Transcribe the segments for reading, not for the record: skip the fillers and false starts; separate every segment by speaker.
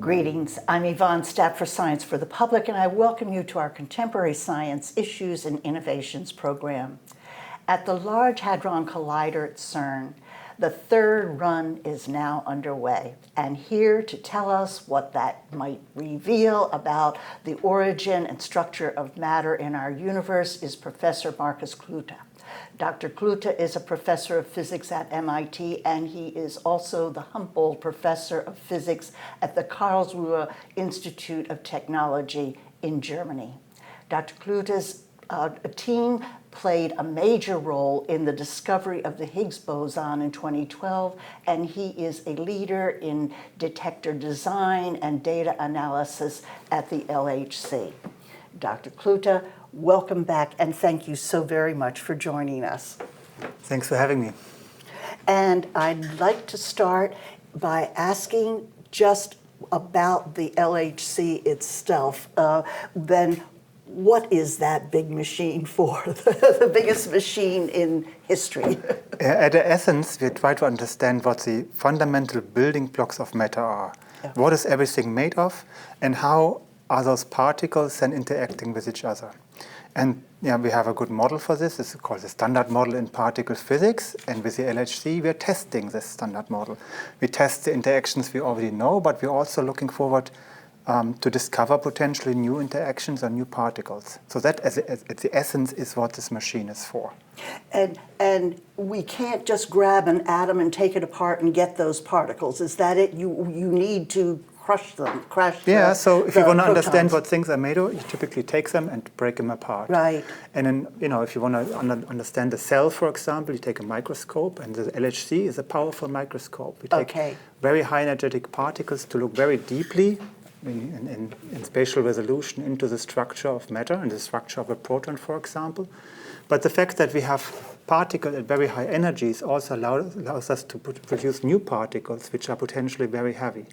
Speaker 1: Greetings, I'm Yvonne, Staff for Science for the Public, and I welcome you to our Contemporary Science Issues and Innovations program. At the Large Hadron Collider at CERN, the third run is now underway, and here to tell us what that might reveal about the origin and structure of matter in our universe is Professor Markus Klute. Dr. Klute is a professor of physics at MIT, and he is also the Humboldt Professor of Physics at the Karlsruhe Institute of Technology in Germany. Dr. Klute's team played a major role in the discovery of the Higgs boson in 2012, and he is a leader in detector design and data analysis at the LHC. Dr. Klute, welcome back, and thank you so very much for joining us.
Speaker 2: Thanks for having me.
Speaker 1: And I'd like to start by asking just about the LHC itself. Then what is that big machine for, the biggest machine in history?
Speaker 2: At the essence, we try to understand what the fundamental building blocks of matter are. Yeah. What is everything made of, and how are those particles then interacting with each other? And we have a good model for this. It's called the standard model in particle physics. And with the LHC, we're testing this standard model. We test the interactions we already know, but we're also looking forward to discover potentially new interactions and new particles. So that, at the essence, is what this machine is for.
Speaker 1: And we can't just grab an atom and take it apart and get those particles. Is that it? You need to crash them.
Speaker 2: So if you want to understand what things are made of, you typically take them and break them apart.
Speaker 1: Right.
Speaker 2: And then, if you want to understand the cell, for example, you take a microscope, and the LHC is a powerful microscope. We take very high energetic particles to look very deeply in spatial resolution into the structure of matter and the structure of a proton, for example. But the fact that we have particles at very high energies also allows us to produce new particles which are potentially very heavy.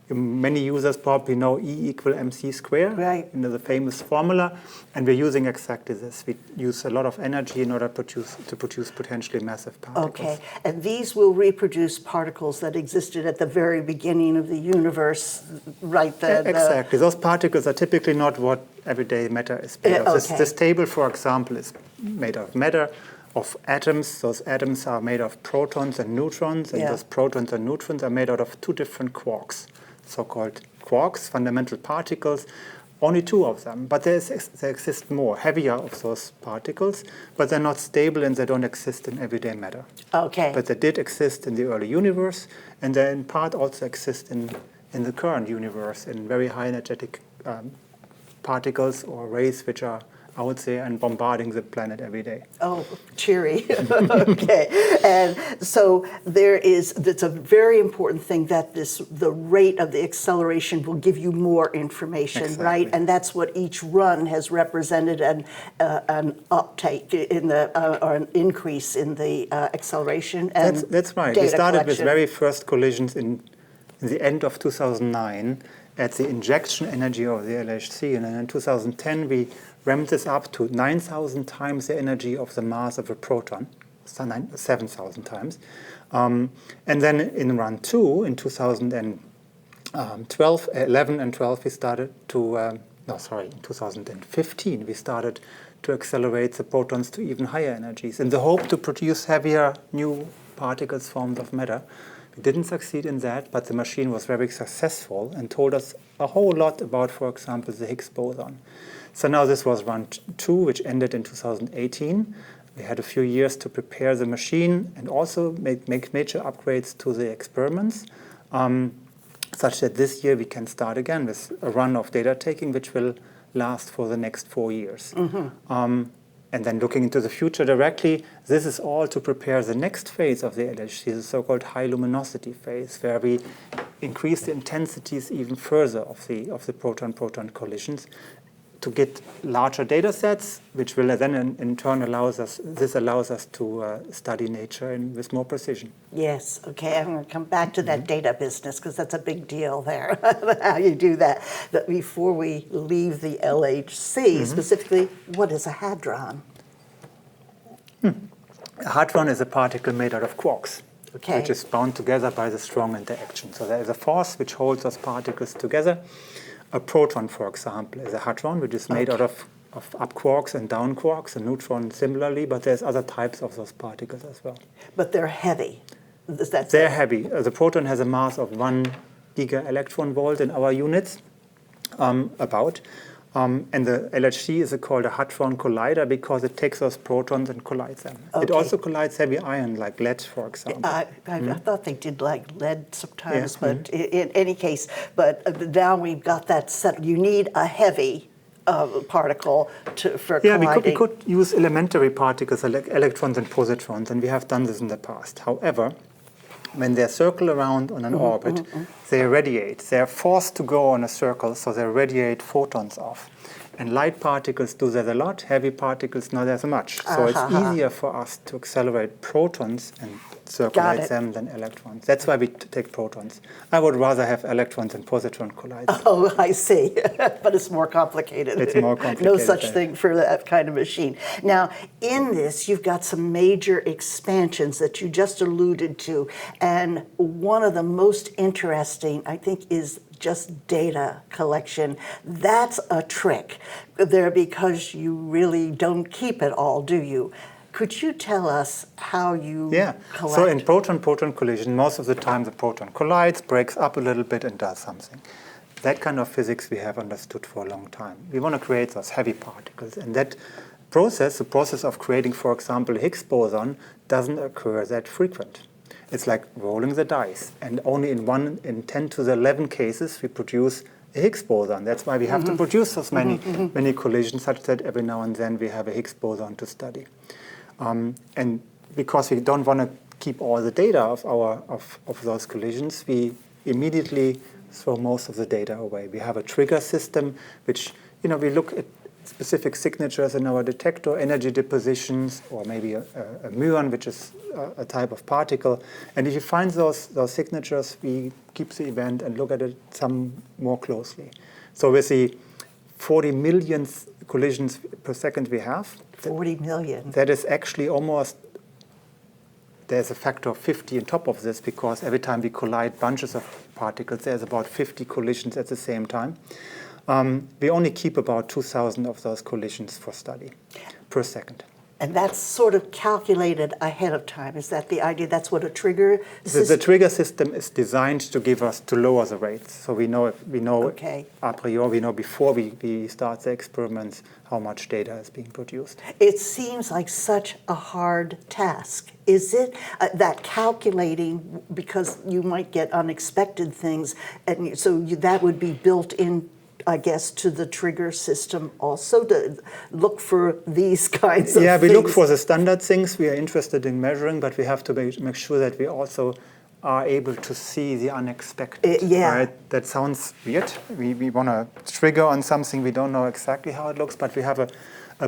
Speaker 2: Many users probably know E equal mc squared,
Speaker 1: right?
Speaker 2: The famous formula, and we're using exactly this. We use a lot of energy in order to produce potentially massive particles.
Speaker 1: Okay, and these will reproduce particles that existed at the very beginning of the universe, right?
Speaker 2: Exactly. Those particles are typically not what everyday matter is made of. This table, for example, is made of matter, of atoms. Those atoms are made of protons and neutrons, and those protons and neutrons are made out of two different quarks. So-called quarks, fundamental particles, only two of them. But there exist more, heavier of those particles, but they're not stable and they don't exist in everyday matter.
Speaker 1: Okay.
Speaker 2: But they did exist in the early universe, and they in part also exist in the current universe in very high energetic particles or rays which are out there and bombarding the planet every day.
Speaker 1: Oh, cheery. Okay. And so it's a very important thing that the rate of the acceleration will give you more information, right? And that's what each run has represented, an uptake in or an increase in the acceleration and
Speaker 2: That's right. We started with very first collisions in the end of 2009 at the injection energy of the LHC, and then in 2010 we ramped this up to 9,000 times the energy of the mass of a proton, 7,000 times. And then in run 2, in 2011 and 12, we started to, in 2015, we started to accelerate the protons to even higher energies in the hope to produce heavier new particles formed of matter. We didn't succeed in that, but the machine was very successful and told us a whole lot about, for example, the Higgs boson. So now this was run 2, which ended in 2018. We had a few years to prepare the machine and also make major upgrades to the experiments, such that this year we can start again with a run of data taking, which will last for the next 4 years. Mm-hmm. And then looking into the future directly, this is all to prepare the next phase of the LHC, the so-called high luminosity phase, where we increase the intensities even further of the proton-proton collisions to get larger data sets, which will then in turn allows us to study nature with more precision.
Speaker 1: Yes, okay, I'm going to come back to that data business because that's a big deal there, how you do that. But before we leave the LHC, specifically, what is a hadron?
Speaker 2: A hadron is a particle made out of quarks.
Speaker 1: Okay.
Speaker 2: which is bound together by the strong interaction. So there is a force which holds those particles together. A proton, for example, is a hadron, which is made out of up quarks and down quarks, a neutron similarly, but there's other types of those particles as well.
Speaker 1: But they're heavy.
Speaker 2: They're heavy. The proton has a mass of 1 giga-electron volt in our units, about. And the LHC is called a Hadron Collider because it takes those protons and collides them.
Speaker 1: Okay.
Speaker 2: It also collides heavy iron, like lead, for example.
Speaker 1: I thought they did like lead sometimes, but in any case, but now we've got that set. You need a heavy particle for colliding.
Speaker 2: We could use elementary particles like electrons and positrons, and we have done this in the past. However, when they circle around on an orbit, they radiate. They are forced to go on a circle, so they radiate photons off. And light particles do that a lot, heavy particles not as much. So it's easier for us to accelerate protons and circulate them than electrons. That's why we take protons. I would rather have electrons and positron collides.
Speaker 1: Oh, I see. But it's more complicated.
Speaker 2: It's more complicated.
Speaker 1: No such thing for that kind of machine. Now, in this, you've got some major expansions that you just alluded to. And one of the most interesting, I think, is just data collection. That's a trick there because you really don't keep it all, do you? Could you tell us how you collect?
Speaker 2: So in proton-proton collision, most of the time the proton collides, breaks up a little bit and does something. That kind of physics we have understood for a long time. We want to create those heavy particles. And that process, the process of creating, for example, Higgs boson, doesn't occur that frequent. It's like rolling the dice. And only in 10 to the 11 cases we produce a Higgs boson. That's why we have to produce those many collisions, such that every now and then we have a Higgs boson to study. And because we don't want to keep all the data of those collisions, we immediately throw most of the data away. We have a trigger system, which we look at specific signatures in our detector, energy depositions, or maybe a muon, which is a type of particle. And if you find those signatures, we keep the event and look at it some more closely. So with the 40 million collisions per second we have,
Speaker 1: 40 million.
Speaker 2: That is actually almost, there's a factor of 50 on top of this, because every time we collide bunches of particles, there's about 50 collisions at the same time. We only keep about 2,000 of those collisions for study per second.
Speaker 1: And that's sort of calculated ahead of time. Is that the idea? That's what a trigger system...
Speaker 2: The trigger system is designed to lower the rates. So we know a priori, we know before we start the experiments how much data is being produced.
Speaker 1: It seems like such a hard task. Is it that calculating, because you might get unexpected things, and so that would be built in, I guess, to the trigger system also, to look for these kinds of things?
Speaker 2: Yeah, we look for the standard things we are interested in measuring, but we have to make sure that we also are able to see the unexpected. Right? That sounds weird. We want to trigger on something, we don't know exactly how it looks, but we have a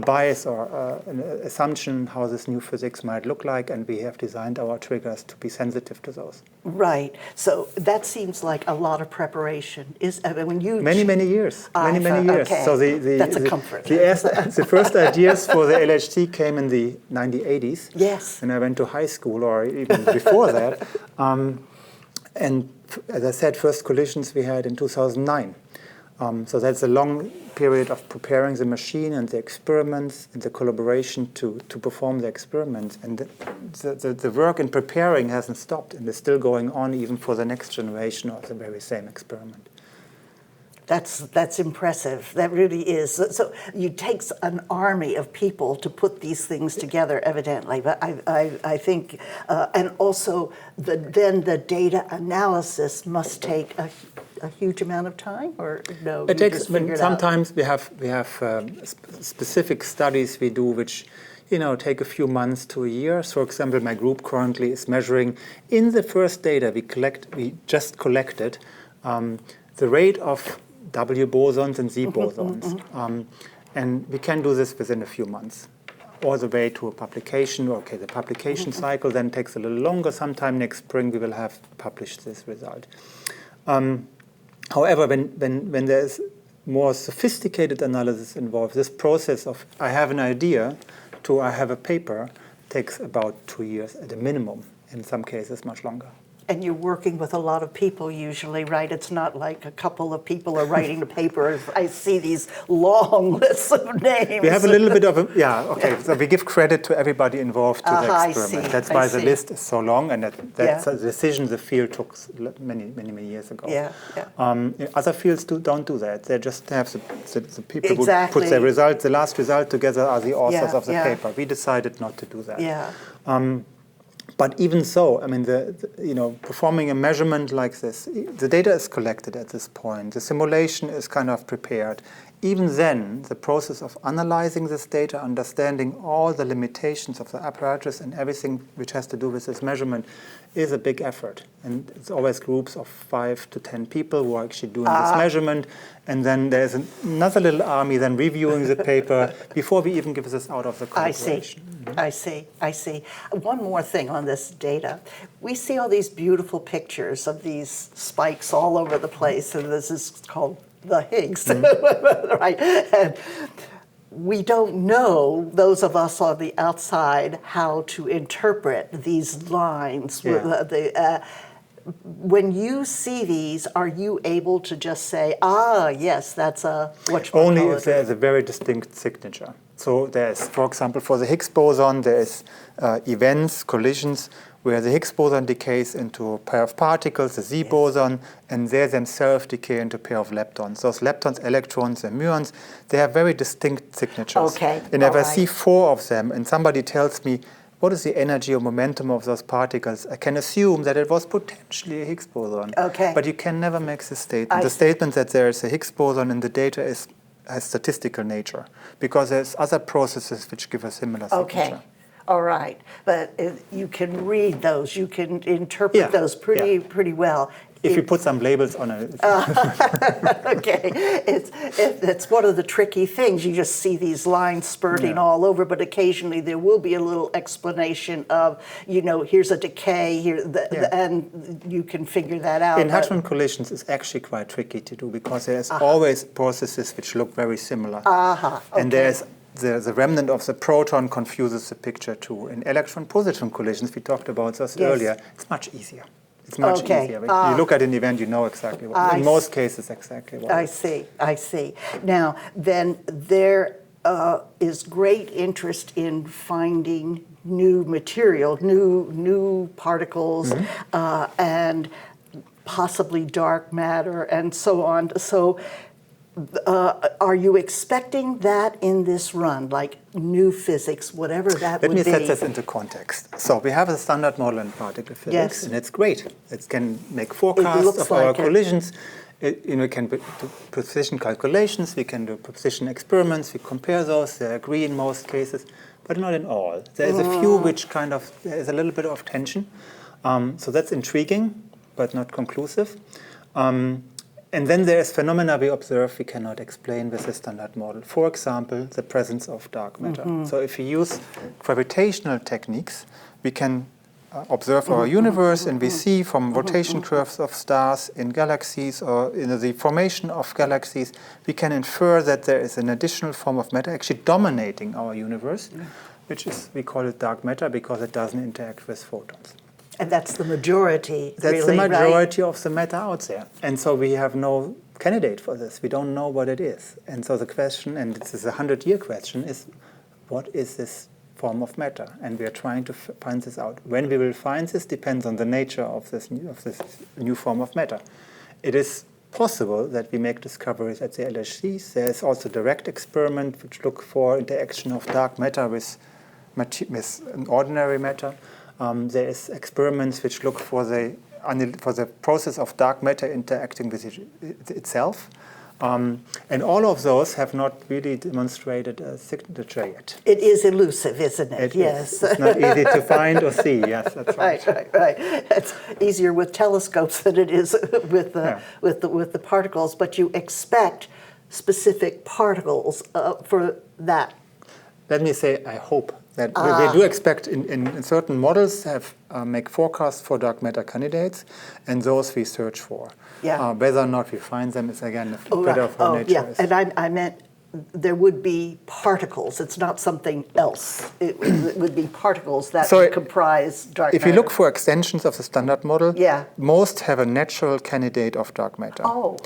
Speaker 2: bias or an assumption how this new physics might look like, and we have designed our triggers to be sensitive to those.
Speaker 1: Right. So that seems like a lot of preparation. When you
Speaker 2: many years. Many years.
Speaker 1: Okay.
Speaker 2: So
Speaker 1: that's a comfort.
Speaker 2: The first ideas for the LHC came in the 1980s.
Speaker 1: Yes.
Speaker 2: When I went to high school, or even before that. And as I said, first collisions we had in 2009. So that's a long period of preparing the machine and the experiments and the collaboration to perform the experiments. And the work in preparing hasn't stopped and is still going on even for the next generation of the very same experiment.
Speaker 1: That's impressive. That really is. So it takes an army of people to put these things together, evidently. But I think, and also then the data analysis must take a huge amount of time, or no?
Speaker 2: It takes. Sometimes we have specific studies we do which take a few months to a year. So, for example, my group currently is measuring in the first data we just collected the rate of W bosons and Z bosons. And we can do this within a few months, all the way to a publication. Okay, the publication cycle then takes a little longer. Sometime next spring we will have published this result. However, when there's more sophisticated analysis involved, this process of I have an idea to I have a paper takes about 2 years at a minimum. in some cases much longer.
Speaker 1: And you're working with a lot of people usually, right? It's not like a couple of people are writing the paper. I see these long lists of names.
Speaker 2: We have a little bit of a, okay. So we give credit to everybody involved to the experiment. That's why the list is so long, and that's a decision the field took many years ago. Other fields don't do that. They just have the people who put their results, the last result together are the authors of the paper. We decided not to do that. But even so, I mean, performing a measurement like this, the data is collected at this point. The simulation is kind of prepared. Even then, the process of analyzing this data, understanding all the limitations of the apparatus and everything which has to do with this measurement is a big effort. And it's always groups of 5 to 10 people who are actually doing this measurement. And then there's another little army then reviewing the paper before we even give this out of the collaboration.
Speaker 1: I see. One more thing on this data. We see all these beautiful pictures of these spikes all over the place, and this is called the Higgs, right? And we don't know, those of us on the outside, how to interpret these lines. When you see these, are you able to just say, yes, that's a
Speaker 2: Only if there's a very distinct signature. So there's, for example, for the Higgs boson, there's events, collisions, where the Higgs boson decays into a pair of particles, the Z boson, and they themselves decay into a pair of leptons. Those leptons, electrons, and muons, they have very distinct signatures. And if I see 4 of them, and somebody tells me, what is the energy or momentum of those particles, I can assume that it was potentially a Higgs boson. But you can never make this statement. The statement that there is a Higgs boson in the data has statistical nature, because there's other processes which give a similar signature.
Speaker 1: All right, but you can read those, you can interpret those pretty well.
Speaker 2: If you put some labels on it.
Speaker 1: Okay, it's one of the tricky things. You just see these lines spurting all over, but occasionally there will be a little explanation of, here's a decay, and you can figure that out.
Speaker 2: In Hadron collisions, it's actually quite tricky to do, because there's always processes which look very similar. And there's the remnant of the proton confuses the picture too. In electron-positron collisions, we talked about this earlier, it's much easier. It's much easier. When you look at an event, you know exactly what. In most cases, exactly what.
Speaker 1: I see. Now, then there is great interest in finding new material, new particles, and possibly dark matter, and so on. So, are you expecting that in this run, like new physics, whatever that would be?
Speaker 2: Let me set this into context. So we have a standard model in particle physics, and it's great. It can make forecasts of our collisions. We can do precision calculations. We can do precision experiments. We compare those. They agree in most cases, but not in all. There is a few which there is a little bit of tension. So that's intriguing, but not conclusive. And then there's phenomena we observe we cannot explain with the standard model. For example, the presence of dark matter. So if we use gravitational techniques, we can observe our universe, and we see from rotation curves of stars in galaxies, or in the formation of galaxies, we can infer that there is an additional form of matter actually dominating our universe, which is, we call it dark matter because it doesn't interact with photons.
Speaker 1: And that's the majority,
Speaker 2: That's the majority of the matter out there. And so we have no candidate for this. We don't know what it is. And so the question, and this is a 100-year question, is what is this form of matter? And we are trying to find this out. When we will find this depends on the nature of this new form of matter. It is possible that we make discoveries at the LHCs. There is also direct experiment which look for interaction of dark matter with an ordinary matter. There is experiments which look for the process of dark matter interacting with itself. And all of those have not really demonstrated a signature yet.
Speaker 1: It is elusive, isn't it?
Speaker 2: Yes. It's not easy to find or see. Yes, that's right.
Speaker 1: Right. It's easier with telescopes than it is with the particles. But you expect specific particles for that.
Speaker 2: Let me say, I hope that we do expect in certain models make forecasts for dark matter candidates, and those we search for. Whether or not we find them is again a bit of our nature.
Speaker 1: And I meant there would be particles. It's not something else. It would be particles that
Speaker 2: So
Speaker 1: would comprise dark matter.
Speaker 2: If you look for extensions of the standard model,
Speaker 1: Yeah.
Speaker 2: most have a natural candidate of dark matter.
Speaker 1: Oh.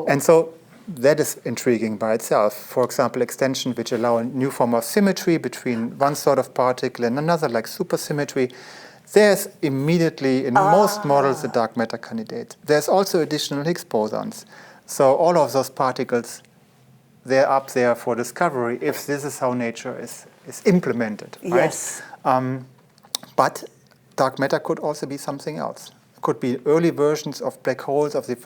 Speaker 2: And so that is intriguing by itself. For example, extensions which allow a new form of symmetry between one sort of particle and another, like supersymmetry. There's immediately, in most models, a dark matter candidate. There's also additional Higgs bosons. So all of those particles, they're up there for discovery if this is how nature is implemented. Right?
Speaker 1: Yes.
Speaker 2: But dark matter could also be something else. It could be early versions of black holes, of the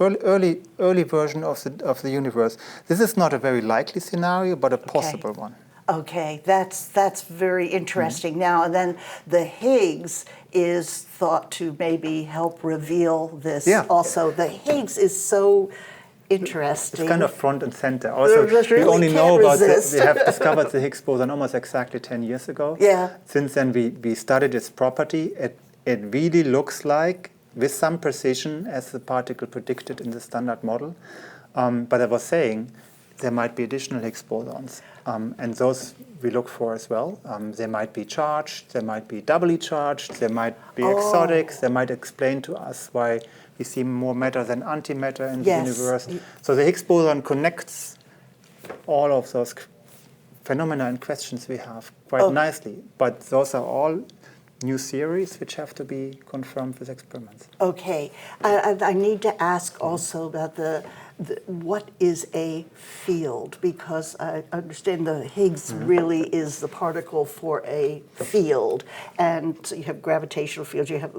Speaker 2: early version of the universe. This is not a very likely scenario, but a possible one.
Speaker 1: Okay, that's very interesting. Now and then, the Higgs is thought to maybe help reveal this.
Speaker 2: Yeah.
Speaker 1: Also, the Higgs is so interesting.
Speaker 2: It's kind of front and center. Also,
Speaker 1: Just
Speaker 2: we
Speaker 1: really
Speaker 2: only
Speaker 1: can't
Speaker 2: know about
Speaker 1: resist.
Speaker 2: we have discovered the Higgs boson almost exactly 10 years ago.
Speaker 1: Yeah.
Speaker 2: Since then, we studied its property. It really looks like, with some precision, as the particle predicted in the standard model. But I was saying, there might be additional Higgs bosons. And those we look for as well. They might be charged, they might be doubly charged, they might be exotics, they might explain to us why we see more matter than antimatter in the universe. So the Higgs boson connects all of those phenomena and questions we have quite nicely. But those are all new theories which have to be confirmed with experiments.
Speaker 1: Okay, I need to ask also about what is a field, because I understand the Higgs really is the particle for a field, and so you have gravitational fields, you have,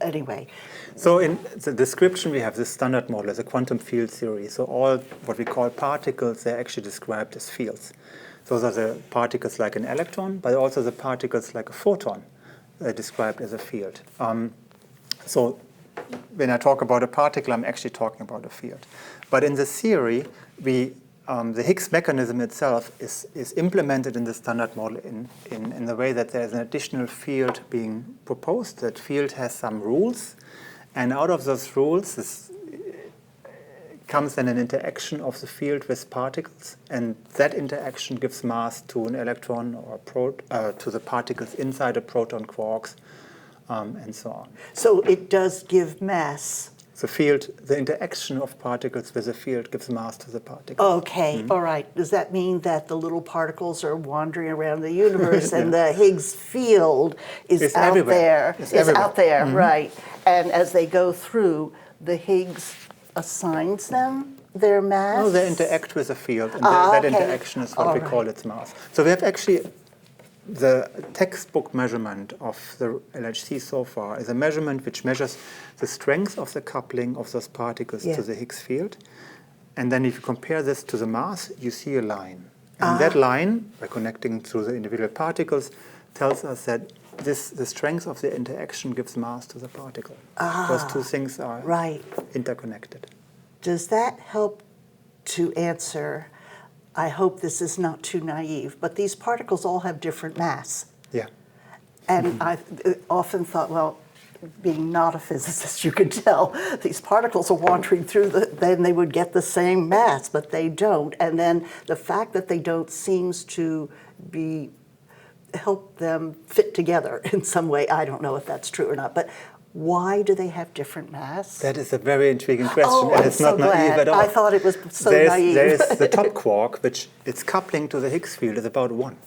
Speaker 1: anyway.
Speaker 2: So in the description we have this standard model as a quantum field theory. So all what we call particles, they're actually described as fields. Those are the particles like an electron, but also the particles like a photon described as a field. So when I talk about a particle, I'm actually talking about a field. But in the theory, the Higgs mechanism itself is implemented in the standard model in the way that there's an additional field being proposed. That field has some rules, and out of those rules comes then an interaction of the field with particles, and that interaction gives mass to an electron or to the particles inside a proton quarks, and so on.
Speaker 1: So it does give mass.
Speaker 2: The interaction of particles with the field gives mass to the particles.
Speaker 1: Okay, all right. Does that mean that the little particles are wandering around the universe and the Higgs field is out
Speaker 2: everywhere.
Speaker 1: there? Out there, right. And as they go through, the Higgs assigns them their mass?
Speaker 2: No, they interact with the field, and that interaction is what we call its mass. So we have actually the textbook measurement of the LHC so far is a measurement which measures the strength of the coupling of those particles to the Higgs field. And then if you compare this to the mass, you see a line. And that line, by connecting through the individual particles, tells us that the strength of the interaction gives mass to the particle. Those two things are interconnected.
Speaker 1: Does that help to answer, I hope this is not too naive, but these particles all have different mass.
Speaker 2: Yeah.
Speaker 1: And I've often thought, well, being not a physicist, you can tell these particles are wandering through, then they would get the same mass, but they don't. And then the fact that they don't seems to help them fit together in some way. I don't know if that's true or not, but why do they have different mass?
Speaker 2: That is a very intriguing question,
Speaker 1: Oh,
Speaker 2: and it's not naive at all.
Speaker 1: I thought it was so naive.
Speaker 2: There is the top quark, which its coupling to the Higgs field is about 1.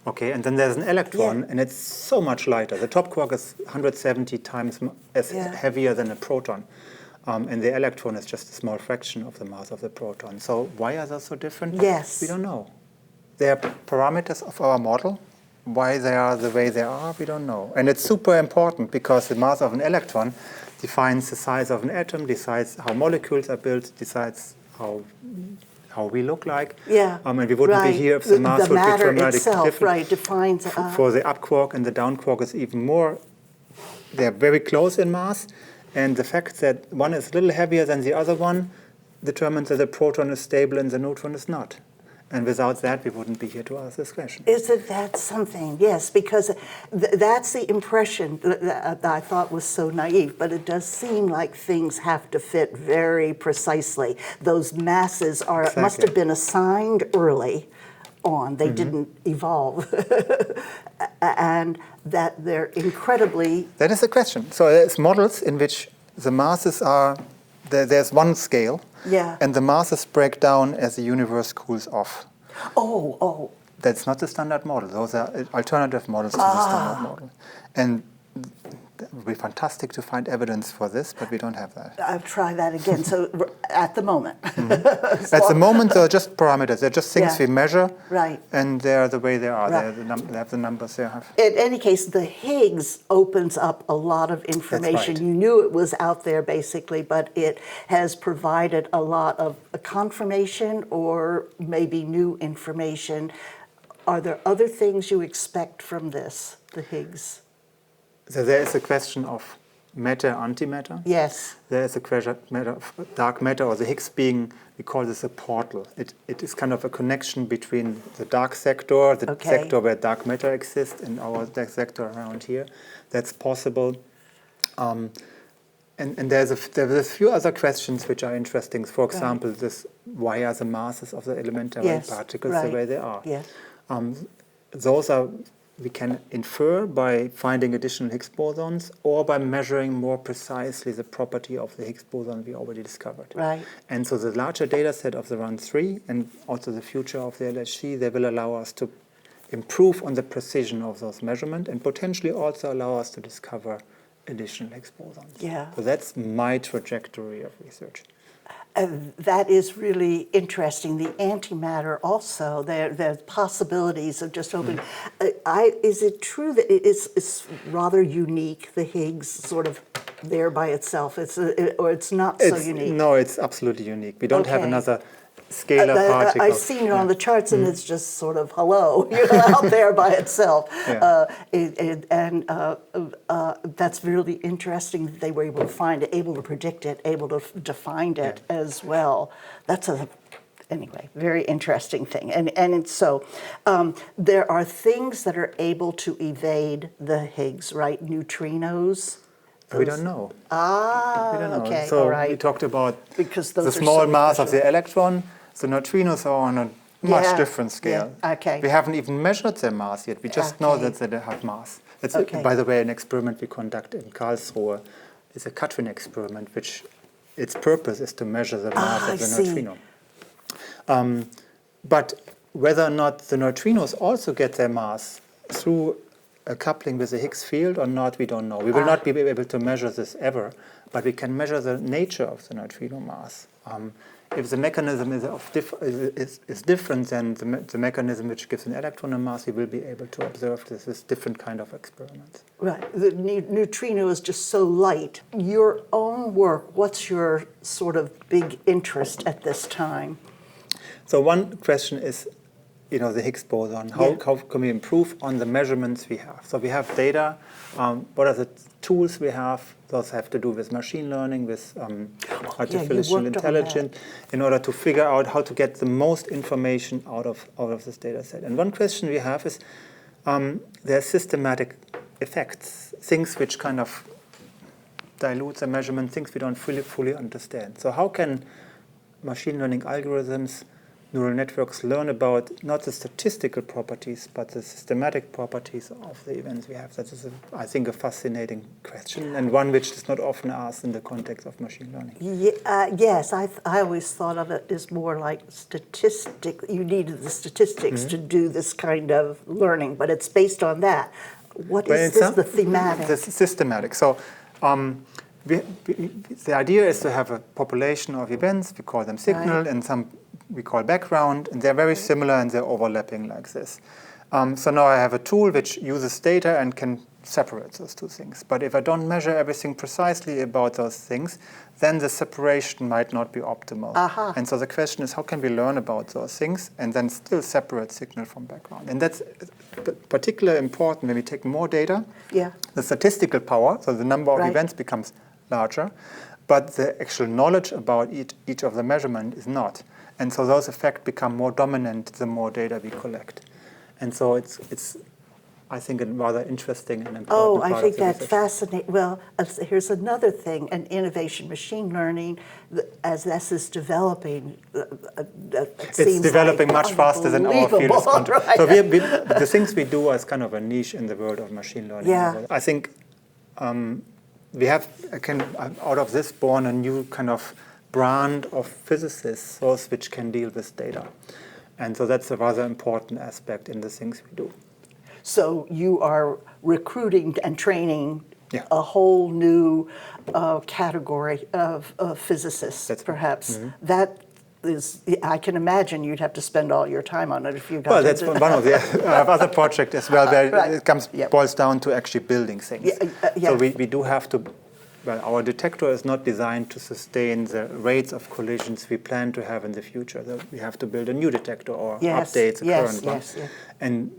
Speaker 2: Okay, and then there's an electron, and it's so much lighter. The top quark is 170 times heavier than a proton, and the electron is just a small fraction of the mass of the proton. So why are they so different?
Speaker 1: Yes.
Speaker 2: We don't know. They are parameters of our model. Why they are the way they are, we don't know. And it's super important because the mass of an electron defines the size of an atom, decides how molecules are built, decides how we look like.
Speaker 1: Yeah.
Speaker 2: And we wouldn't be here if the mass would be dramatically different.
Speaker 1: Right, defines.
Speaker 2: For the up quark and the down quark is even more. They're very close in mass, and the fact that one is a little heavier than the other one determines that the proton is stable and the neutron is not. And without that, we wouldn't be here to ask this question.
Speaker 1: Isn't that something? Yes, because that's the impression that I thought was so naive, but it does seem like things have to fit very precisely. Those masses must have been assigned early on. They didn't evolve. And that they're incredibly...
Speaker 2: That is the question. So there's models in which the masses are, there's one scale, and the masses break down as the universe cools off.
Speaker 1: Oh.
Speaker 2: That's not the standard model. Those are alternative models to the standard model. And it would be fantastic to find evidence for this, but we don't have that.
Speaker 1: I'll try that again. So at the moment.
Speaker 2: At the moment, they're just parameters. They're just things we measure.
Speaker 1: Right.
Speaker 2: And they're the way they are.
Speaker 1: Right.
Speaker 2: They have the numbers they have.
Speaker 1: In any case, the Higgs opens up a lot of information.
Speaker 2: That's right.
Speaker 1: You knew it was out there, basically, but it has provided a lot of confirmation or maybe new information. Are there other things you expect from this, the Higgs?
Speaker 2: So there is a question of matter, antimatter.
Speaker 1: Yes.
Speaker 2: There is a question of dark matter, or the Higgs being, we call this a portal. It is kind of a connection between the dark sector, the sector where dark matter exists, and our sector around here. That's possible. And there's a few other questions which are interesting. For example, why are the masses of the elementary particles the way they are?
Speaker 1: Yes.
Speaker 2: Those we can infer by finding additional Higgs bosons or by measuring more precisely the property of the Higgs boson we already discovered.
Speaker 1: Right.
Speaker 2: And so the larger data set of the RUN 3 and also the future of the LHC, they will allow us to improve on the precision of those measurements and potentially also allow us to discover additional Higgs bosons.
Speaker 1: Yeah.
Speaker 2: So that's my trajectory of research.
Speaker 1: That is really interesting. The antimatter also, there's possibilities of just opening. Is it true that it's rather unique, the Higgs sort of there by itself? Or it's not so unique?
Speaker 2: No, it's absolutely unique. We don't have another scalar particle.
Speaker 1: I've seen it on the charts, and it's just sort of hello, out there by itself. That's really interesting that they were able to find it, able to predict it, able to define it as well. That's anyway, very interesting thing. And it's so there are things that are able to evade the Higgs, right? Neutrinos.
Speaker 2: We don't know.
Speaker 1: We
Speaker 2: don't know.
Speaker 1: Okay,
Speaker 2: so
Speaker 1: all right.
Speaker 2: we talked about
Speaker 1: because
Speaker 2: the small mass of the electron. The neutrinos are on a much different scale.
Speaker 1: Yeah. Okay.
Speaker 2: We haven't even measured their mass yet. We just know that they have mass. It's, by the way, an experiment we conduct in Karlsruhe. It's a Hadron experiment, which its purpose is to measure the mass of the neutrino. But whether or not the neutrinos also get their mass through a coupling with the Higgs field or not, we don't know. We will not be able to measure this ever, but we can measure the nature of the neutrino mass. If the mechanism is different than the mechanism which gives an electron a mass, we will be able to observe this with different kind of experiments.
Speaker 1: Right. The neutrino is just so light. Your own work, what's your sort of big interest at this time?
Speaker 2: So one question is, the Higgs boson. How can we improve on the measurements we have? So we have data. What are the tools we have? Those have to do with machine learning, with artificial intelligence, in order to figure out how to get the most information out of this data set. And one question we have is, there are systematic effects, things which kind of dilute the measurement, things we don't fully understand. So how can machine learning algorithms, neural networks learn about not the statistical properties, but the systematic properties of the events we have? That is, I think, a fascinating question, and one which is not often asked in the context of machine learning.
Speaker 1: Yes, I always thought of it as more like statistic. You needed the statistics to do this kind of learning, but it's based on that. What is the thematic?
Speaker 2: The systematic. So the idea is to have a population of events, we call them signal, and some we call background, and they're very similar and they're overlapping like this. So now I have a tool which uses data and can separate those two things. But if I don't measure everything precisely about those things, then the separation might not be optimal. And so the question is, how can we learn about those things and then still separate signal from background? And that's particularly important when we take more data. The statistical power, so the number of events becomes larger, but the actual knowledge about each of the measurement is not. And so those effects become more dominant the more data we collect. And so it's I think, a rather interesting and important
Speaker 1: Oh,
Speaker 2: part
Speaker 1: I think
Speaker 2: of the
Speaker 1: that's
Speaker 2: research.
Speaker 1: fascinating. Well, here's another thing, an innovation, machine learning, as this is developing,
Speaker 2: It's developing much faster than our field is control.
Speaker 1: Right.
Speaker 2: So the things we do is kind of a niche in the world of machine learning.
Speaker 1: Yeah.
Speaker 2: I think we have, out of this born a new kind of brand of physicists, those which can deal with data. And so that's a rather important aspect in the things we do.
Speaker 1: So you are recruiting and training
Speaker 2: Yeah.
Speaker 1: a whole new category of physicists,
Speaker 2: That's right.
Speaker 1: perhaps.
Speaker 2: Mm-hmm.
Speaker 1: That is, I can imagine you'd have to spend all your time on it if you got
Speaker 2: Well,
Speaker 1: to
Speaker 2: that's
Speaker 1: do
Speaker 2: one of the other projects as well, where
Speaker 1: Right.
Speaker 2: it
Speaker 1: Yep.
Speaker 2: boils down to actually building things.
Speaker 1: Yeah.
Speaker 2: So we do have to, well, our detector is not designed to sustain the rates of collisions we plan to have in the future. So we have to build a new detector or
Speaker 1: Yes,
Speaker 2: update the
Speaker 1: yes,
Speaker 2: current one.
Speaker 1: yes, yeah.
Speaker 2: And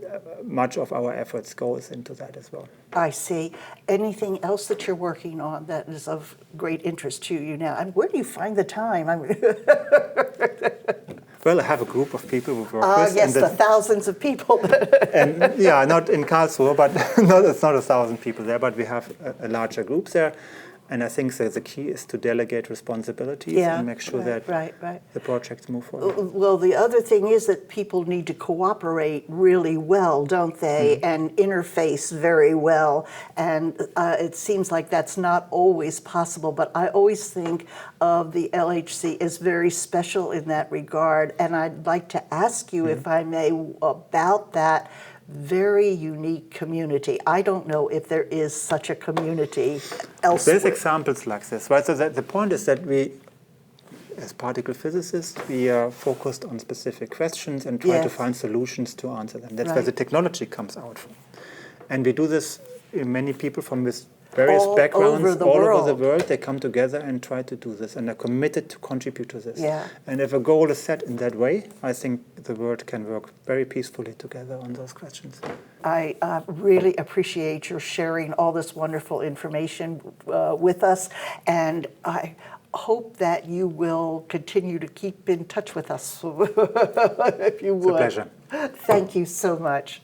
Speaker 2: much of our efforts goes into that as well.
Speaker 1: I see. Anything else that you're working on that is of great interest to you now? And where do you find the time? I mean,
Speaker 2: Well, I have a group of people who work with.
Speaker 1: yes,
Speaker 2: and
Speaker 1: the thousands of people.
Speaker 2: and yeah, not in Karlsruhe, but it's not 1,000 people there, but we have a larger group there. And I think that the key is to delegate responsibilities and make sure that the projects move forward.
Speaker 1: Well, the other thing is that people need to cooperate really well, don't they?
Speaker 2: Mm-hmm.
Speaker 1: And interface very well. And it seems like that's not always possible. But I always think of the LHC as very special in that regard. And I'd like to ask you, if I may, about that very unique community. I don't know if there is such a community elsewhere.
Speaker 2: There's examples like this, right? So the point is that we, as particle physicists, we are focused on specific questions and try to find solutions to answer them. That's where the technology comes out from. And we do this, many people from this various backgrounds all over the world, they come together and try to do this and are committed to contribute to this.
Speaker 1: Yeah.
Speaker 2: And if a goal is set in that way, I think the world can work very peacefully together on those questions.
Speaker 1: I really appreciate your sharing all this wonderful information with us, and I hope that you will continue to keep in touch with us, if you would.
Speaker 2: It's a pleasure.
Speaker 1: Thank you so much.